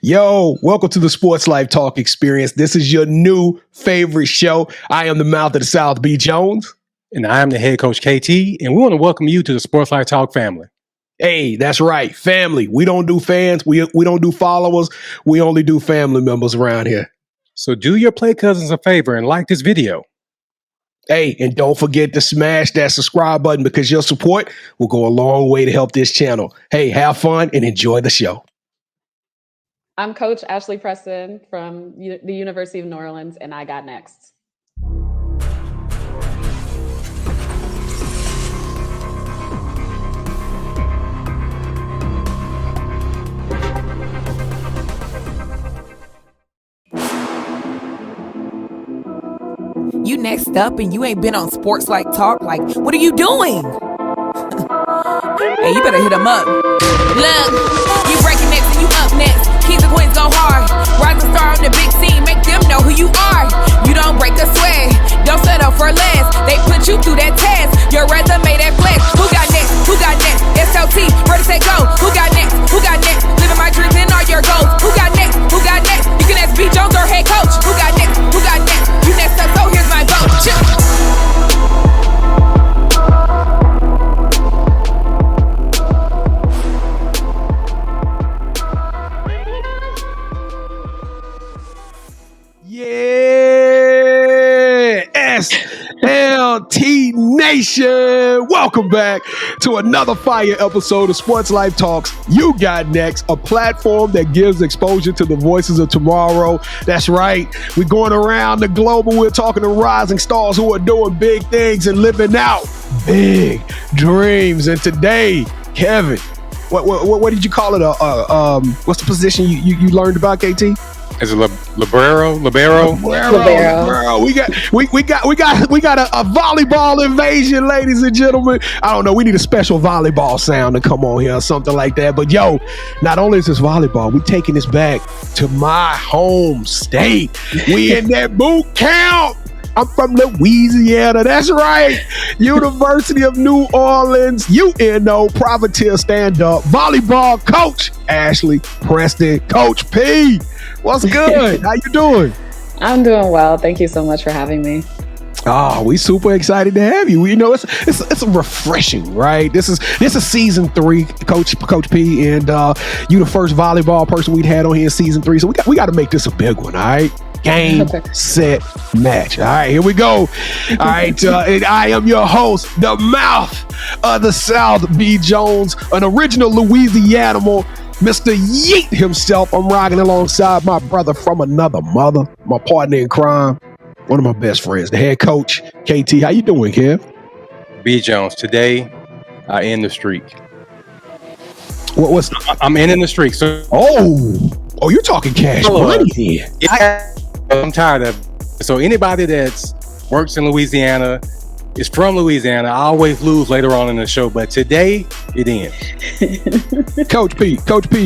Yo, welcome to the Sports Life Talk experience. This is your new favorite show. I am the mouth of the South, B. Jones. And I am the head coach, KT, and we want to welcome you to the Sports Life Talk family. Hey, that's right. Family. We don't do fans. We don't do followers. We only do family members around here. So do your play cousins a favor and like this video. Hey, and don't forget to smash that subscribe button because your support will go a long way to help this channel. Hey, have fun and enjoy the show. I'm Coach Ashley Preston from the University of New Orleans, and I got next. You next up and you ain't been on Sports Like Talk. Like, what are you doing? Hey, you better hit them up. Look, you breaking next and you up next. Kings and queens go hard. Rising star on the big scene, make them know who you are. You don't break a sweat, don't settle for less. They put you through that test, your resume that flex. Who got next? Who got next? SLT, ready, set, go. Who got next? Who got next? Living my dreams and all your goals. Who got next? Who got next? You can ask B. Jones or head coach. Who got next? Who got next? You next up, so here's my vote. Chill. Yeah, SLT Nation. Welcome back to another fire episode of Sports Life Talks. You got next, a platform that gives exposure to the voices of tomorrow. That's right. We're going around the globe and we're talking to rising stars who are doing big things and living out big dreams. And today, Kevin, what did you call it? What's the position you learned about, KT? Is it libero? We got a volleyball invasion, ladies and gentlemen. I don't know. We need a special volleyball sound to come on here or something like that. But yo, not only is this volleyball, we taking this back to my home state. We in that boot camp. I'm from Louisiana. That's right. University of New Orleans, UNO, Privateer stand-up, volleyball coach, Ashley Preston, Coach P. What's good? How you doing? I'm doing well. Thank you so much for having me. Oh, we super excited to have you. You know, it's refreshing, right? This is season 3, Coach P, and you the first volleyball person we'd had on here in season 3. So we got to make this a big one, all right? Game, set, match. All right, here we go. All right, and I am your host, the mouth of the South, B. Jones, an original Louisianimal, Mr. Yeet himself. I'm rocking alongside my brother from another mother, my partner in crime, one of my best friends, the head coach, KT. How you doing, Kev? B. Jones, today I end the streak. I'm ending the streak. So you're talking cash money here. I'm tired of it. So anybody that's works in Louisiana is from Louisiana. I always lose later on in the show, but today it ends. Coach P,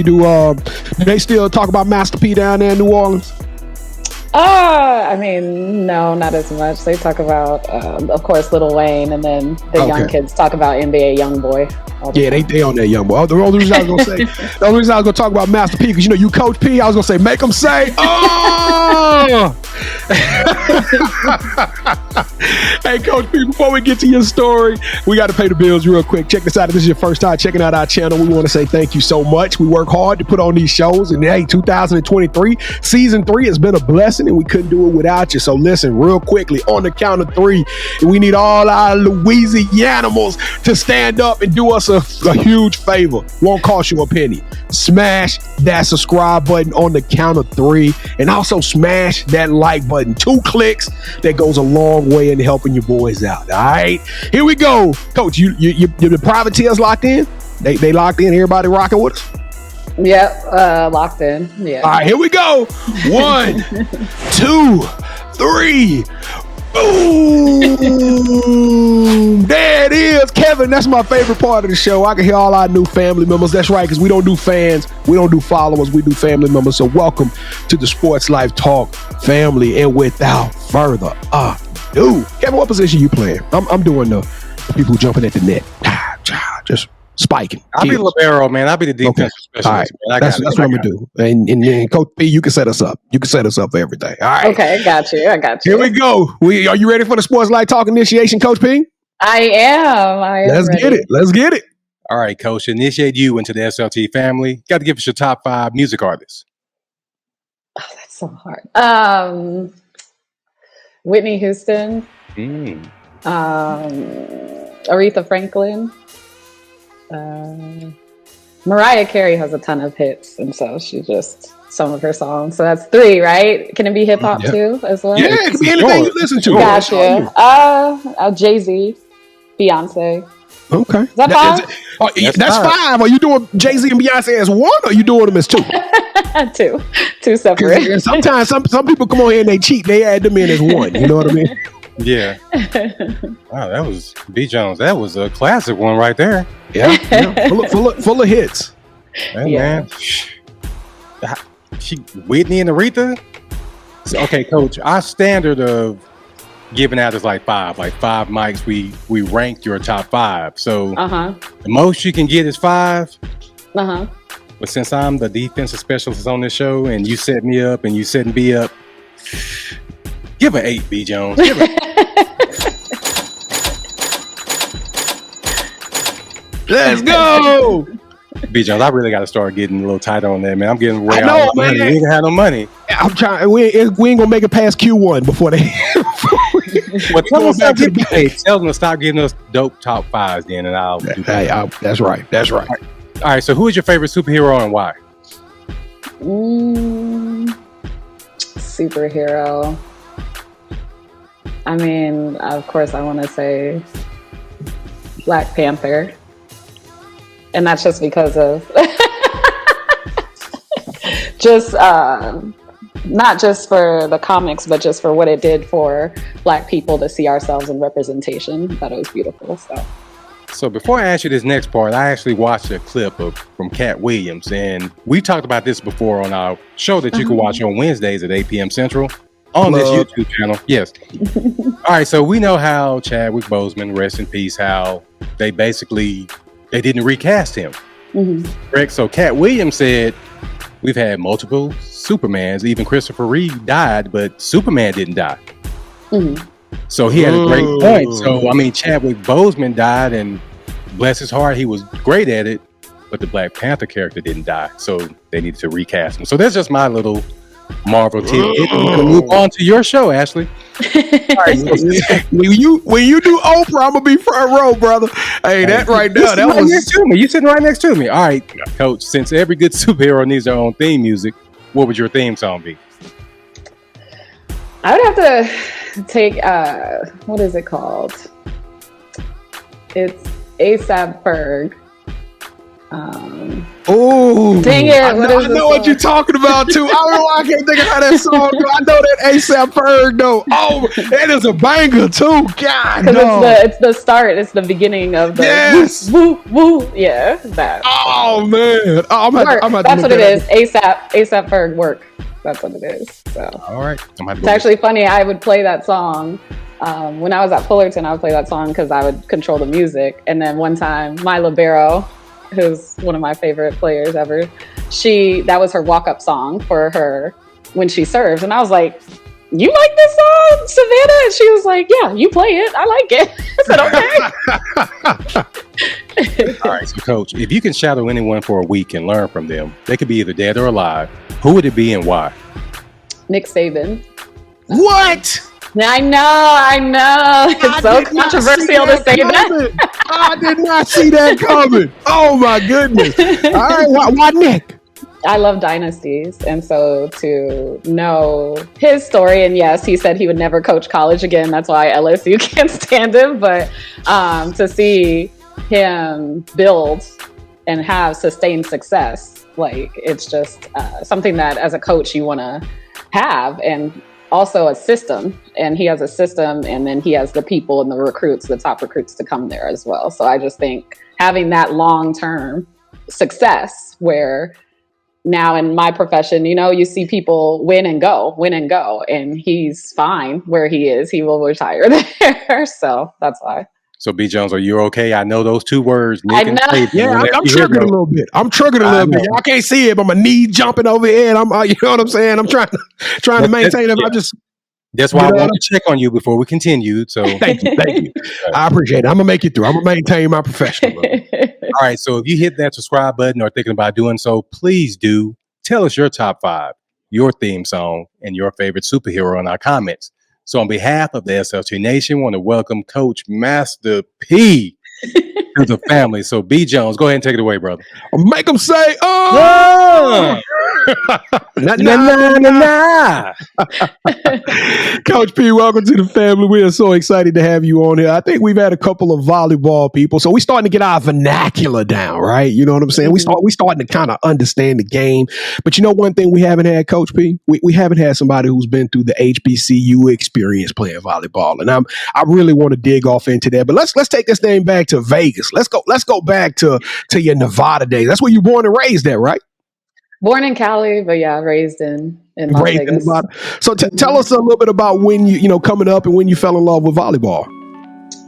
do they still talk about Master P down there in New Orleans? I mean, no, not as much. They talk about, of course, Lil Wayne, and then the young kids talk about NBA Youngboy. Yeah, they on that young boy. The only reason I was gonna talk about Master P, because you Coach P, I was gonna say make them say, oh. Hey, Coach P, before we get to your story, we got to pay the bills real quick. Check this out. If this is your first time checking out our channel, we want to say thank you so much. We work hard to put on these shows, and hey, 2023 season 3 has been a blessing, and we couldn't do it without you. So listen, real quickly, on the count of 3, we need all our Louisianimals to stand up and do us a huge favor. Won't cost you a penny. Smash that subscribe button on the count of 3, and also smash that like button. 2 clicks, that goes a long way in helping your boys out. All right, here we go. Coach, you the privateers locked in? They locked in? Everybody rocking with us? Yep, locked in. Yeah. All right, here we go. 1, 2, 3. Boom! There it is, Kevin. That's my favorite part of the show. I can hear all our new family members. That's right, because we don't do fans, we don't do followers, we do family members. So welcome to the Sports Life Talk family. And without further ado, Kevin, what position you playing? I'm doing the people jumping at the net. Just spiking. I'll be libero, man. I'll be the defensive specialist. All right. Man. That's what I'm going to do. And Coach P, you can set us up. You can set us up for everything. All right. Okay, I got you. Here we go. Are you ready for the Sports Life Talk Initiation, Coach P? I am. Let's get it. All right, Coach. Initiate you into the SLT family. Got to give us your top 5 music artists. Oh, that's so hard. Whitney Houston. Aretha Franklin. Mariah Carey has a ton of hits, and so she just some of her songs. So that's 3, right? Can it be hip hop too as well? Yeah, it can be anything you listen to. Gotcha. Jay-Z, Beyonce. Okay. Is that 5? That's 5. Are you doing Jay-Z and Beyonce as 1, or are you doing them as 2? 2 separate. Yeah, sometimes some people come on here and they cheat. They add them in as 1. You know what I mean? Yeah. Wow, that was B. Jones. That was a classic one right there. Yeah. Full of hits. Hey, man. Whitney and Aretha. Okay, Coach. Our standard of giving out is like 5 mics. We ranked your top 5. So the most you can get is 5. But since I'm the defensive specialist on this show, and you set me up and you setting B up, give an 8, B. Jones. Let's go. B. Jones, I really got to start getting a little tighter on that, man. I'm getting way out of money. We ain't gonna have no money. I'm trying. We ain't gonna make it past Q1 before they. Well, tell them to stop giving us dope top 5s then, and I'll do that. That's right. All right. So, who is your favorite superhero and why? Superhero. I mean, of course, I want to say Black Panther. And that's just because of not just for the comics, but just for what it did for Black people to see ourselves in representation. I thought it was beautiful. So before I ask you this next part, I actually watched a clip from Cat Williams, and we talked about this before on our show that you can watch on Wednesdays at 8 p.m. Central on this YouTube channel. Yes. All right. So we know how Chadwick Boseman, rest in peace, how they didn't recast him. Correct. So Cat Williams said, we've had multiple Supermans. Even Christopher Reeve died, but Superman didn't die. So he had a great point. So, I mean, Chadwick Boseman died, and bless his heart, he was great at it, but the Black Panther character didn't die. So they needed to recast him. So that's just my little Marvel tidbit. We can move on to your show, Ashley. All right, when you do Oprah, I'm gonna be front row, brother. Hey, that right there, that was next to me. You sitting right next to me. All right, Coach. Since every good superhero needs their own theme music, what would your theme song be? I would have to take what is it called? It's ASAP Ferg. Dang it! I know what you're talking about too. I don't know why I can't think of how that song goes. I know that ASAP Ferg though. Oh, that is a banger too. God, no. It's the start. It's the beginning of the woo woo. Yeah, that. Oh man, that's what it is. ASAP Ferg work. That's what it is. So all right, it's actually funny. I would play that song when I was at Fullerton. I would play that song because I would control the music. And then one time, my libero, who's one of my favorite players ever, that was her walk-up song for her when she serves. And I was like, you like this song, Savannah? And she was like, yeah, you play it. I like it. I said, okay. All right, so Coach, if you can shadow anyone for a week and learn from them, they could be either dead or alive. Who would it be and why? Nick Saban. What? I know. It's so controversial to say that. I did not see that coming. Oh my goodness. All right, why Nick? I love dynasties, and so to know his story, and yes, he said he would never coach college again. That's why LSU can't stand him. But to see him build and have sustained success, like it's just something that as a coach you want to have, and also a system. And he has a system, and then he has the people and the recruits, the top recruits to come there as well. So I just think having that long-term success where now in my profession, you see people win and go, and he's fine where he is. He will retire there. So that's why. So, B. Jones, are you okay? I know those two words. I know. Yeah, I'm triggered a little bit. I'm triggered a little bit. Y'all can't see it, but my knee jumping overhead. You know what I'm saying? I'm trying to maintain it. That's why I want to check on you before we continue. So thank you. I appreciate it. I'm gonna make it through. I'm gonna maintain my professional. All right. So if you hit that subscribe button or thinking about doing so, please do tell us your top 5, your theme song, and your favorite superhero in our comments. So on behalf of the SLT Nation, I want to welcome Coach Master P to the family. So B. Jones, go ahead and take it away, brother. Make them say, oh! Nah. Coach P, welcome to the family. We are so excited to have you on here. I think we've had a couple of volleyball people, so we're starting to get our vernacular down, right? You know what I'm saying? Mm-hmm. We starting to kind of understand the game. But you know one thing we haven't had, Coach P? We haven't had somebody who's been through the HBCU experience playing volleyball. And I really want to dig off into that. But let's take this thing back to Vegas. Let's go back to your Nevada days. That's where you born and raised at, right? Born in Cali, but yeah, raised in Las Vegas. So tell us a little bit about when you coming up and when you fell in love with volleyball.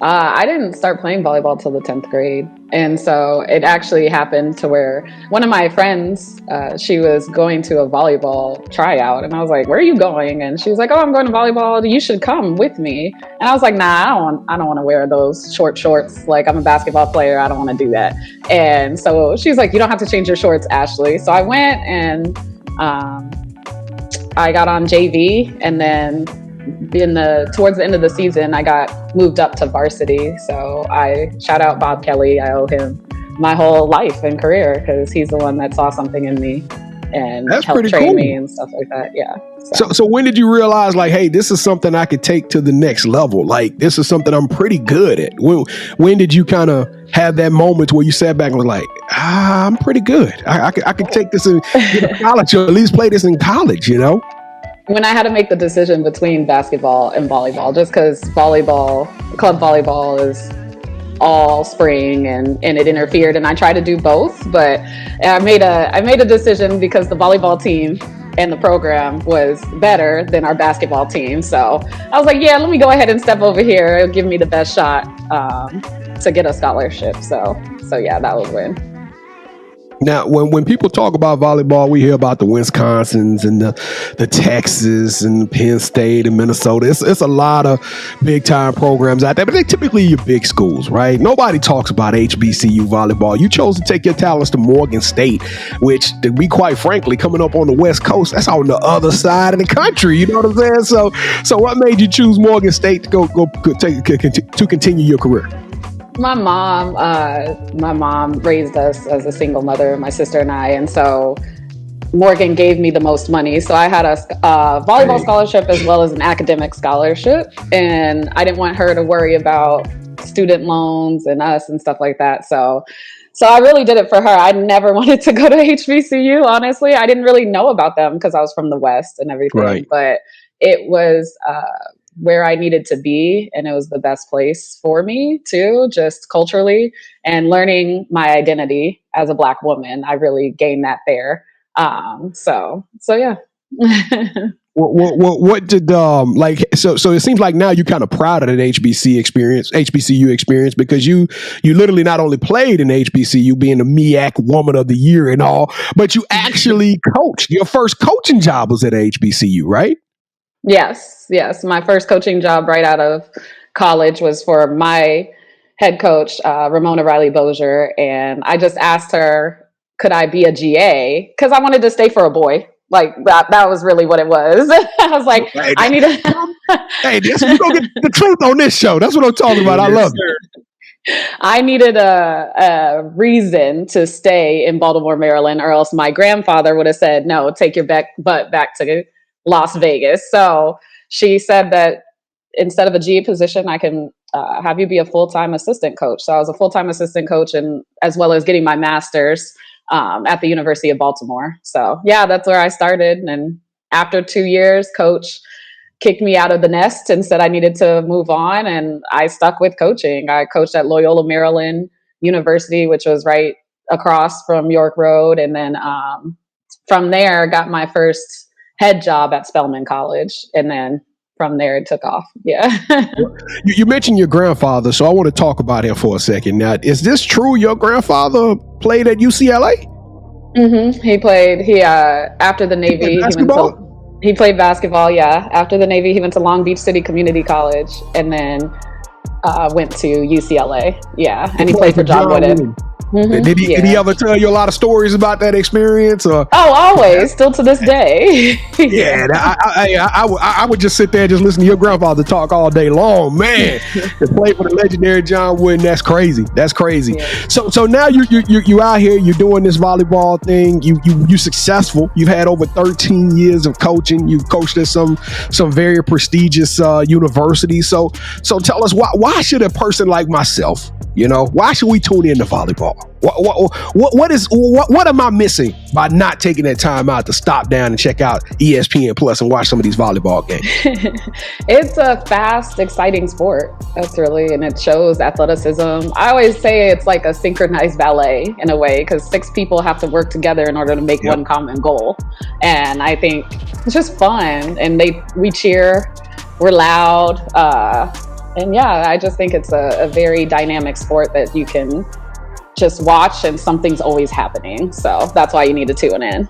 I didn't start playing volleyball till the 10th grade. And so it actually happened to where one of my friends, she was going to a volleyball tryout. And I was like, where are you going? And she was like, oh, I'm going to volleyball. You should come with me. And I was like, nah, I don't want to wear those short shorts. Like, I'm a basketball player. I don't want to do that. And so she's like, you don't have to change your shorts, Ashley. So I went and I got on JV, and then towards the end of the season, I got moved up to varsity. So I shout out Bob Kelly. I owe him my whole life and career because he's the one that saw something in me and helped train me and stuff like that. Yeah. So when did you realize, like, hey, this is something I could take to the next level? Like, this is something I'm pretty good at. When did you kind of have that moment where you sat back and was like, I'm pretty good. I could take this in college, or at least play this in college, you know? When I had to make the decision between basketball and volleyball, just because club volleyball is all spring and it interfered, and I tried to do both, but I made a decision because the volleyball team and the program was better than our basketball team. So I was like, yeah, let me go ahead and step over here. It'll give me the best shot to get a scholarship. So yeah, that was when. Now, when people talk about volleyball, we hear about the Wisconsins and the Texas and Penn State and Minnesota. It's a lot of big time programs out there, but they typically your big schools, right? Nobody talks about HBCU volleyball. You chose to take your talents to Morgan State, which, to be quite frankly, coming up on the West Coast, that's on the other side of the country. You know what I'm saying? So what made you choose Morgan State to continue your career? My mom raised us as a single mother, my sister and I, and so Morgan gave me the most money. So I had a volleyball scholarship as well as an academic scholarship, and I didn't want her to worry about student loans and us and stuff like that. So I really did it for her. I never wanted to go to HBCU, honestly. I didn't really know about them because I was from the West and everything, but it was where I needed to be, and it was the best place for me too, just culturally, and learning my identity as a Black woman. I really gained that there. So yeah. What did so it seems like now you're kind of proud of that HBCU experience, because you literally not only played in HBCU being the MEAC Woman of the Year and all, but you actually coached. Your first coaching job was at HBCU, right? Yes. My first coaching job right out of college was for my head coach, Ramona Riley Bozier. And I just asked her, could I be a GA? Because I wanted to stay for a boy. Like that was really what it was. I was like, hey, I need to. Hey, we're going to get the truth on this show. That's what I'm talking about. I love it. I needed a reason to stay in Baltimore, Maryland, or else my grandfather would have said, no, take your butt back to Las Vegas. So she said that instead of a GA position, I can have you be a full-time assistant coach. So I was a full-time assistant coach, and as well as getting my master's at the University of Baltimore. So yeah, that's where I started. And after 2 years, coach kicked me out of the nest and said I needed to move on. And I stuck with coaching. I coached at Loyola Maryland University, which was right across from York Road. And then from there, got my first head job at Spelman College. And then from there it took off. Yeah. You mentioned your grandfather, so I want to talk about him for a second. Now, is this true? Your grandfather played at UCLA? He played. After the Navy, he played basketball. Yeah. After the Navy, he went to Long Beach City Community College, and then went to UCLA. Yeah, and he played for John Wooden. Did he ever tell you a lot of stories about that experience? Or? Oh, always, still to this day. Yeah, I would just sit there and just listen to your grandfather talk all day long, man. To play for the legendary John Wooden, that's crazy. That's crazy. Yeah. So now you out here, you're doing this volleyball thing. You successful. You've had over 13 years of coaching. You've coached at some very prestigious universities. So tell us why should a person like myself, why should we tune into volleyball? What am I missing by not taking that time out to stop down and check out ESPN Plus and watch some of these volleyball games? It's a fast, exciting sport. That's really, and it shows athleticism. I always say it's like a synchronized ballet in a way, because 6 people have to work together in order to make one common goal. And I think it's just fun. And we cheer, we're loud. And yeah, I just think it's a very dynamic sport that you can just watch and something's always happening. So that's why you need to tune in.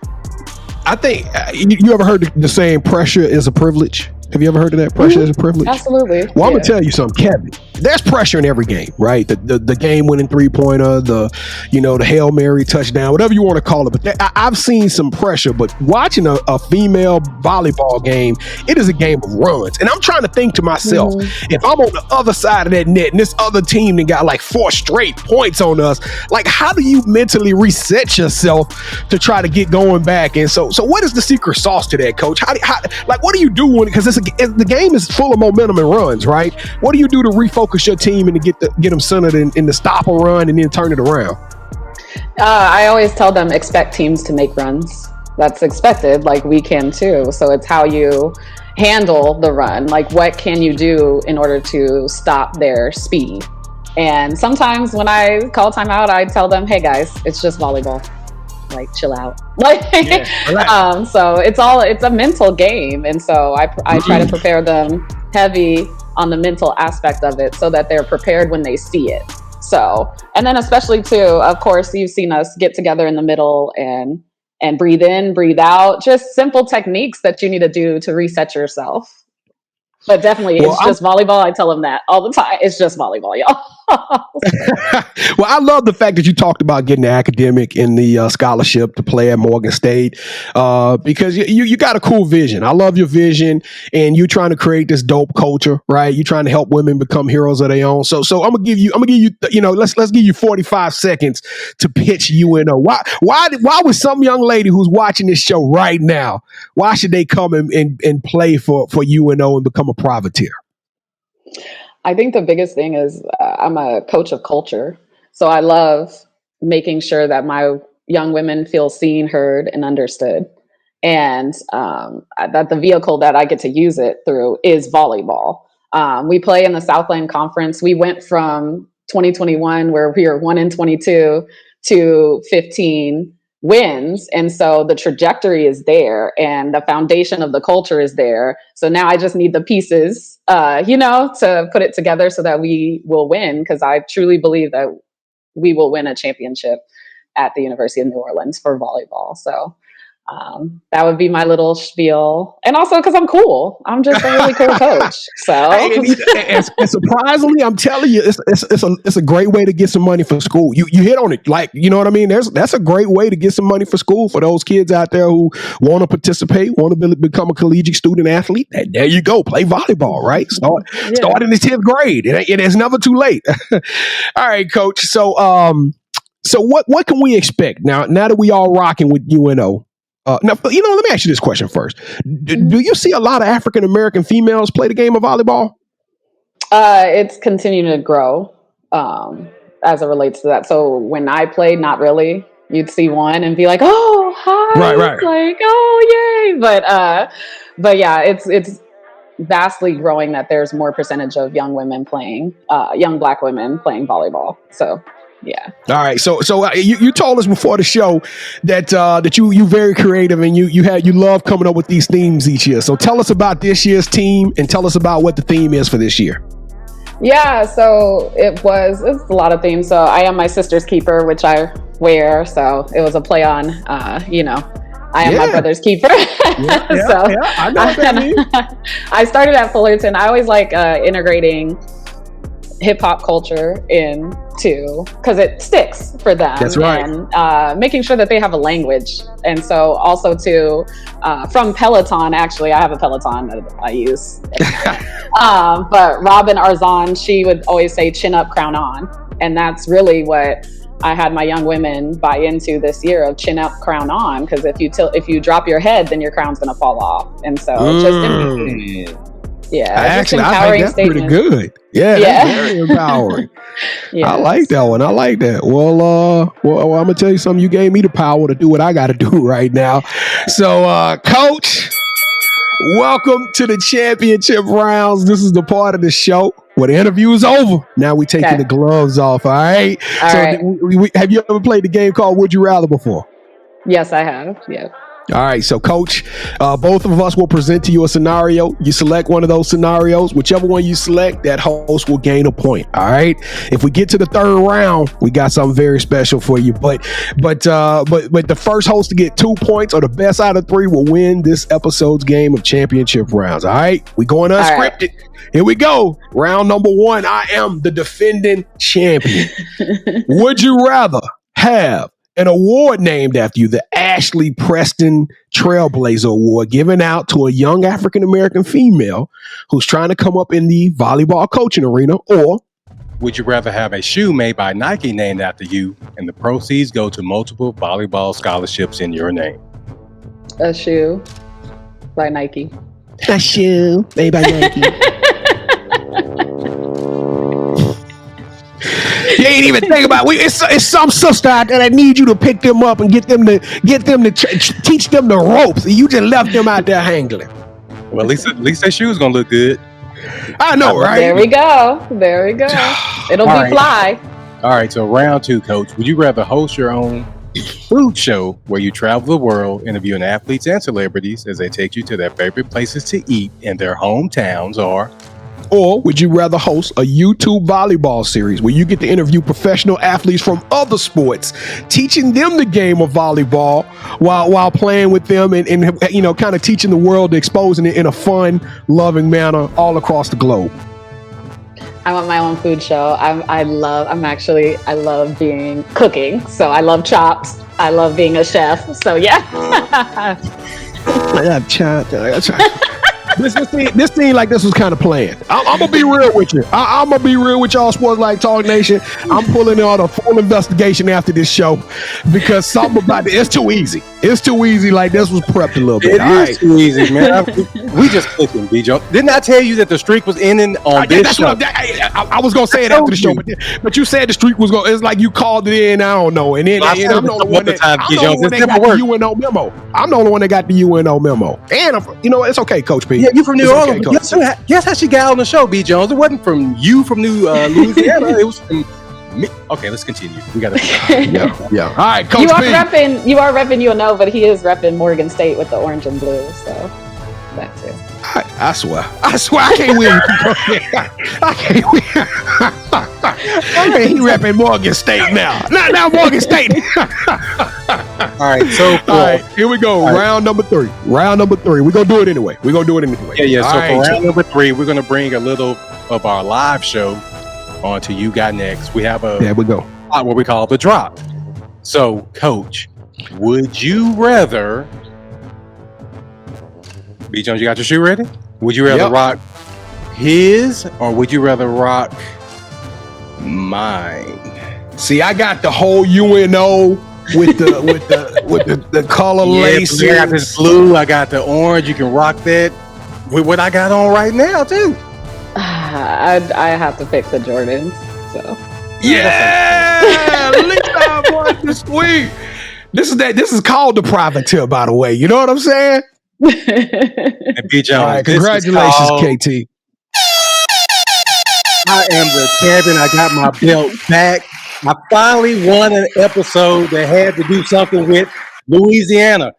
I think you ever heard the saying pressure is a privilege? Have you ever heard of that? Pressure is a privilege? Absolutely. Well, I'm going to tell you something, Kevin. There's pressure in every game, right? The game-winning three-pointer, the Hail Mary touchdown, whatever you want to call it. But I've seen some pressure. But watching a female volleyball game, it is a game of runs. And I'm trying to think to myself, if I'm on the other side of that net and this other team that got like 4 straight points on us, like how do you mentally reset yourself to try to get going back? And so what is the secret sauce to that, Coach? How what do you do when, because the game is full of momentum and runs, right? What do you do to refocus your team and to get them centered in the stop or run and then turn it around? I always tell them, expect teams to make runs. That's expected, like we can too. So it's how you handle the run. Like what can you do in order to stop their speed? And sometimes when I call timeout, I tell them, hey guys, it's just volleyball. Like chill out. So it's a mental game, and so I try to prepare them heavy on the mental aspect of it so that they're prepared when they see it. So, and then especially too, of course, you've seen us get together in the middle and breathe in, breathe out, just simple techniques that you need to do to reset yourself. But definitely, it's just volleyball. I tell them that all the time. It's just volleyball, y'all. Well, I love the fact that you talked about getting the academic and the scholarship to play at Morgan State, because you got a cool vision. I love your vision, and you're trying to create this dope culture, right? You're trying to help women become heroes of their own. So I'm gonna give you, let's give you 45 seconds to pitch UNO. Why would some young lady who's watching this show right now, why should they come and play for UNO and become a privateer? I think the biggest thing is I'm a coach of culture. So I love making sure that my young women feel seen, heard, and understood. And that the vehicle that I get to use it through is volleyball. We play in the Southland Conference. We went from 2021, where we were 1-22, to 15 wins. And so the trajectory is there and the foundation of the culture is there. So now I just need the pieces, to put it together so that we will win. Because I truly believe that we will win a championship at the University of New Orleans for volleyball. So that would be my little spiel. And also because I'm cool. I'm just a really cool coach. So and surprisingly, I'm telling you, it's a great way to get some money for school. You hit on it. Like, you know what I mean? That's a great way to get some money for school for those kids out there who want to participate, want to become a collegiate student athlete. There you go. Play volleyball, right? Start in the 10th grade. It's never too late. All right, Coach. So what can we expect now that we all rocking with UNO? Now, let me ask you this question first. Do you see a lot of African-American females play the game of volleyball? It's continuing to grow as it relates to that. So when I played, not really. You'd see one and be like, oh, hi. Right. Like, oh, yay. But yeah, it's vastly growing that there's more percentage of young women playing, young Black women playing volleyball. So Yeah. All right. So you told us before the show that you very creative and you love coming up with these themes each year. So tell us about this year's team and tell us about what the theme is for this year. Yeah, so it's a lot of themes. So I am my sister's keeper, which I wear. So it was a play on, I am my brother's keeper. I know what that means. I started at Fullerton. I always like integrating hip hop culture into, because it sticks for them. That's right. And making sure that they have a language. And so also from Peloton, actually, I have a Peloton that I use. But Robin Arzon, she would always say chin up, crown on. And that's really what I had my young women buy into this year, of chin up, crown on. Because if you drop your head, then your crown's going to fall off. And so actually, I think that's pretty good. Yeah, that's very empowering. Yes. I like that one. I like that. Well, I'm gonna tell you something. You gave me the power to do what I got to do right now. So, Coach, welcome to the championship rounds. This is the part of the show where the interview is over. Now we taking the gloves off. All right. Have you ever played the game called Would You Rather before? Yes, I have. Yeah. All right, so Coach, both of us will present to you a scenario. You select one of those scenarios. Whichever one you select, that host will gain a point. All right. If we get to the third round, we got something very special for you. But the first host to get 2 points or the best out of 3 will win this episode's game of championship rounds. All right, we going unscripted. Here we go. Round number 1. I am the defending champion. Would you rather have an award named after you, the Ashley Preston Trailblazer Award, given out to a young African-American female who's trying to come up in the volleyball coaching arena? Or would you rather have a shoe made by Nike named after you and the proceeds go to multiple volleyball scholarships in your name? A shoe by Nike. A shoe made by Nike. You ain't even think about it. It's some sister out there that need you to pick them up and get them to teach them the ropes. And you just left them out there hangling. Well, at least that shoe's gonna look good. I know, right? There we go. It'll be fly. All right, so round 2, Coach. Would you rather host your own food show where you travel the world interviewing athletes and celebrities as they take you to their favorite places to eat in their hometowns, or would you rather host a YouTube volleyball series where you get to interview professional athletes from other sports, teaching them the game of volleyball while playing with them and kind of teaching the world, exposing it in a fun, loving manner all across the globe? I want my own food show. I love cooking. So I love chops. I love being a chef. So yeah. I love chops. This seemed like this was kind of planned. I'm gonna be real with you. I'm gonna be real with y'all, Sportslifetalk Nation. I'm pulling out a full investigation after this show because something about it, it's too easy. It's too easy. Like this was prepped a little bit. It is too easy, man. We just clicking, B-Joe. Didn't I tell you that the streak was ending on this show? I was gonna say it after the show, but you said the streak was going. It's like you called it in. I don't know. And then I'm the only one that got the UNO memo. I'm the only one that got the UNO memo. And it's okay, Coach P. Yeah, you from New Orleans. Guess how she got on the show, B. Jones? It wasn't from you from New Louisiana. It was from me. Okay, let's continue. We got to. Yeah. All right, Coach P. You are repping UNO, but he is repping Morgan State with the orange and blue. So that too. I swear, I can't win. I can't win. He repping Morgan State now. Now Morgan State. All right, here we go. Round number 3. We're gonna do it anyway. Yeah. So for round number 3, we're gonna bring a little of our live show onto You Got Next. We have there we go. What we call the drop. So, Coach, would you rather? B. Jones, you got your shoe ready? Would you rather rock his or would you rather rock mine? See, I got the whole UNO with the color lace. I got this blue. I got the orange. You can rock that with what I got on right now too. I have to pick the Jordans. So yeah, Lisa, boy, this sweet. This is called the private tip, by the way. You know what I'm saying? And B. Jones, right, congratulations, KT. I am the champion. I got my belt back. I finally won an episode that had to do something with Louisiana.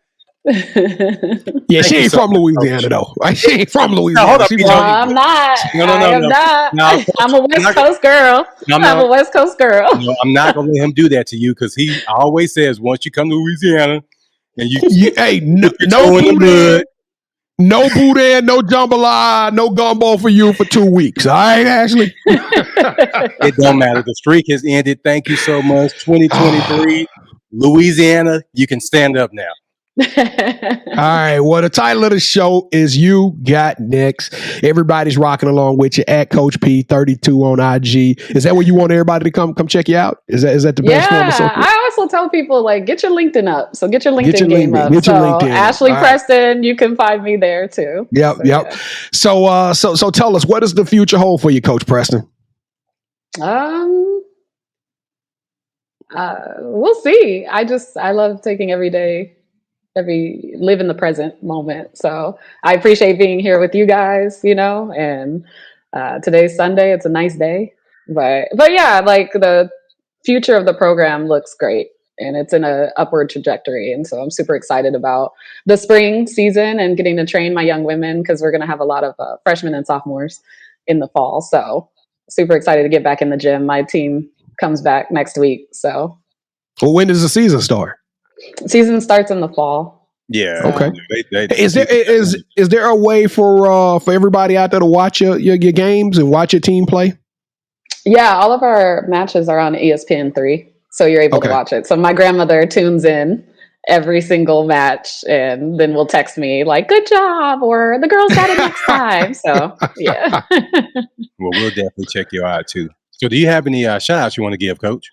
Yeah, she ain't from Louisiana though. She ain't from Louisiana. hold up, She BJ. No, I'm not. No. I'm not. No, I'm a West Coast girl. I'm a West Coast girl. No, I'm not gonna let him do that to you because he always says once you come to Louisiana and hey, no boudin, no boudin, no jambalaya, no gumbo for you for 2 weeks. All right, Ashley. It don't matter. The streak has ended. Thank you so much. 2023, Louisiana. You can stand up now. All right. Well, the title of the show is You Got Next. Everybody's rocking along with you at Coach P32 on IG. Is that where you want everybody to come check you out? Is that the best form of social? I also tell people like get your LinkedIn up. So get your LinkedIn game up. Get your LinkedIn. Ashley Preston, you can find me there too. Yep. Yeah. So tell us, what does the future hold for you, Coach Preston? We'll see. I love taking live in the present moment. So I appreciate being here with you guys, and today's Sunday. It's a nice day, but yeah, like the future of the program looks great and it's in an upward trajectory. And so I'm super excited about the spring season and getting to train my young women because we're going to have a lot of freshmen and sophomores in the fall. So super excited to get back in the gym. My team comes back next week. So, well, when does the season start? Season starts in the fall. Yeah. So. Okay. Is there a way for everybody out there to watch your games and watch your team play? Yeah, all of our matches are on ESPN3, so you're able to watch it. So my grandmother tunes in every single match and then will text me like, "Good job," or "The girls got it next time." So yeah. Well, we'll definitely check you out too. So do you have any shout outs you want to give, Coach?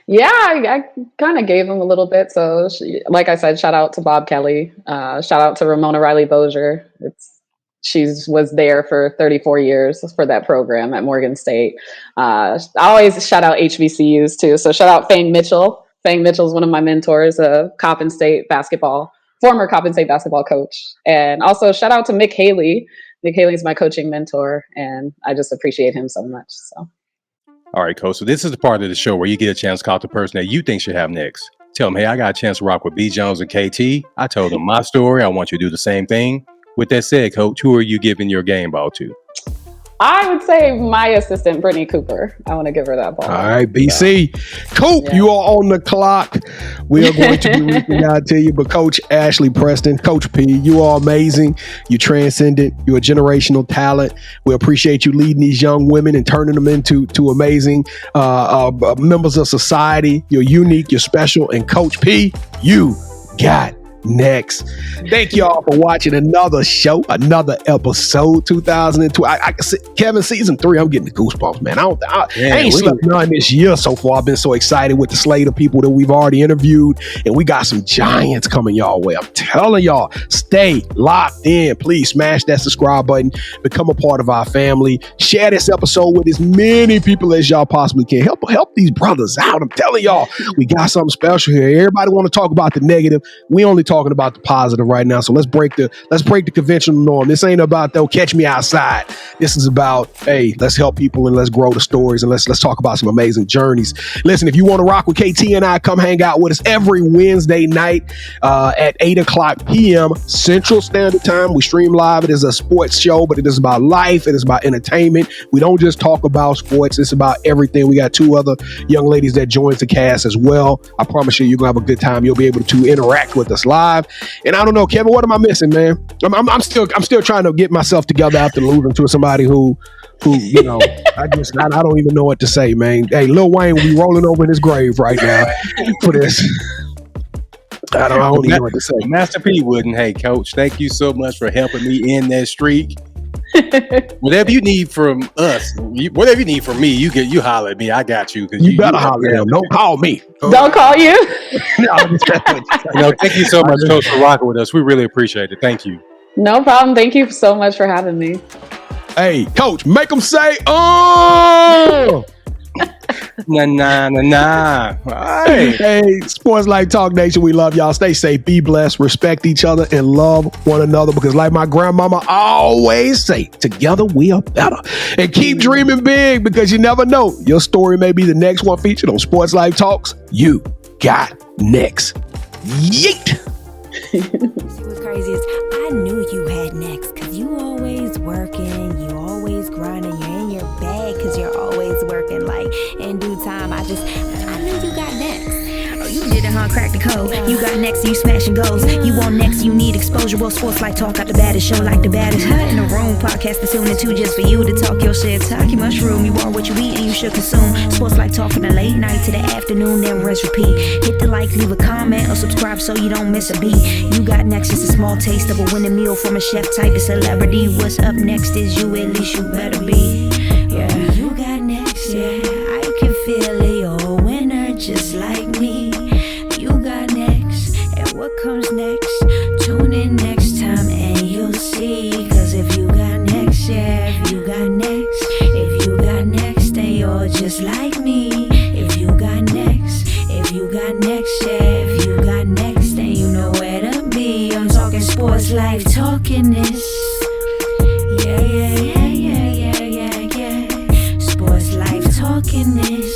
Yeah, I kind of gave him a little bit. So, like I said, shout out to Bob Kelly. Shout out to Ramona Riley Bozier. She was there for 34 years for that program at Morgan State. I always shout out HBCUs too. So shout out Fang Mitchell. Fang Mitchell is one of my mentors, former Coppin State basketball coach. And also shout out to Mick Haley. Mick Haley is my coaching mentor, and I just appreciate him so much. So. All right, Coach. So this is the part of the show where you get a chance to call the person that you think should have next. Tell them, hey, I got a chance to rock with B. Jones and KT. I told them my story. I want you to do the same thing. With that said, Coach, who are you giving your game ball to? I would say my assistant, Brittany Cooper. I want to give her that ball. All right, BC. Coop, you are on the clock. We are going to be reaching out to you. But Coach Ashley Preston, Coach P, you are amazing. You're transcendent. You're a generational talent. We appreciate you leading these young women and turning them into amazing members of society. You're unique. You're special. And Coach P, you got next. Thank y'all for watching another show, another episode, 2002. Kevin, season 3, I'm getting the goosebumps, man. I ain't slept none this year so far. I've been so excited with the slate of people that we've already interviewed, and we got some giants coming y'all way. I'm telling y'all, stay locked in. Please smash that subscribe button, become a part of our family, share this episode with as many people as y'all possibly can. Help these brothers out. I'm telling y'all, we got something special here. Everybody want to talk about the negative. We only talking about the positive right now. So let's break the conventional norm. This ain't about they'll catch me outside. This is about, hey, let's help people and let's grow the stories and let's talk about some amazing journeys. Listen, if you want to rock with KT and I, come hang out with us every Wednesday night at 8:00 p.m. Central Standard Time. We stream live. It is a sports show, but it is about life. It is about entertainment. We don't just talk about sports. It's about everything. We got 2 other young ladies that joins the cast as well. I promise you're going to have a good time. You'll be able to interact with us live. And I don't know, Kevin, what am I missing, man? I'm still trying to get myself together after losing to somebody who I don't even know what to say, man. Hey, Lil Wayne will be rolling over in his grave right now for this. I don't even know what to say. Master P wouldn't. Hey, Coach, thank you so much for helping me in that streak. Whatever you need from us, whatever you need from me, you holler at me. I got you. You better holler at him. Don't call me. Don't call you. Thank you so much, Coach, for rocking with us. We really appreciate it. Thank you. No problem. Thank you so much for having me. Hey, Coach, make them say, oh! Nah. Hey, Sports Life Talk Nation, we love y'all. Stay safe, be blessed, respect each other, and love one another. Because like my grandmama always say, together we are better. And keep dreaming big, because you never know. Your story may be the next one featured on Sports Life Talks. You got next. Yeet! What's crazy is I knew you had next, because you always working, you always grinding, you're in your bag because you're always working. Like in due time, I knew you got next. Oh, you did it, huh? Crack the code. You got next, you smashing goals. You want next, you need exposure. Well, Sports Life Talk got the baddest show, like the baddest in the room. Podcast to tune into just for you to talk your shit. Talk your mushroom. You are what you eat and you should consume. Sports Life Talk from the late night to the afternoon, then rest repeat. Hit the like, leave a comment, or subscribe so you don't miss a beat. You got next, just a small taste of a winning meal from a chef type of celebrity. What's up next is you, at least you better be. Yeah, you got next, yeah. I can feel it, you're a winner just like me. You got next, and what comes next? Tune in next time and you'll see. Cause if you got next, yeah, if you got next, then you're just like me. If you got next, yeah, if you got next, then you know where to be. I'm talking Sports Life, talking this. Yeah. Sports Life, talking this.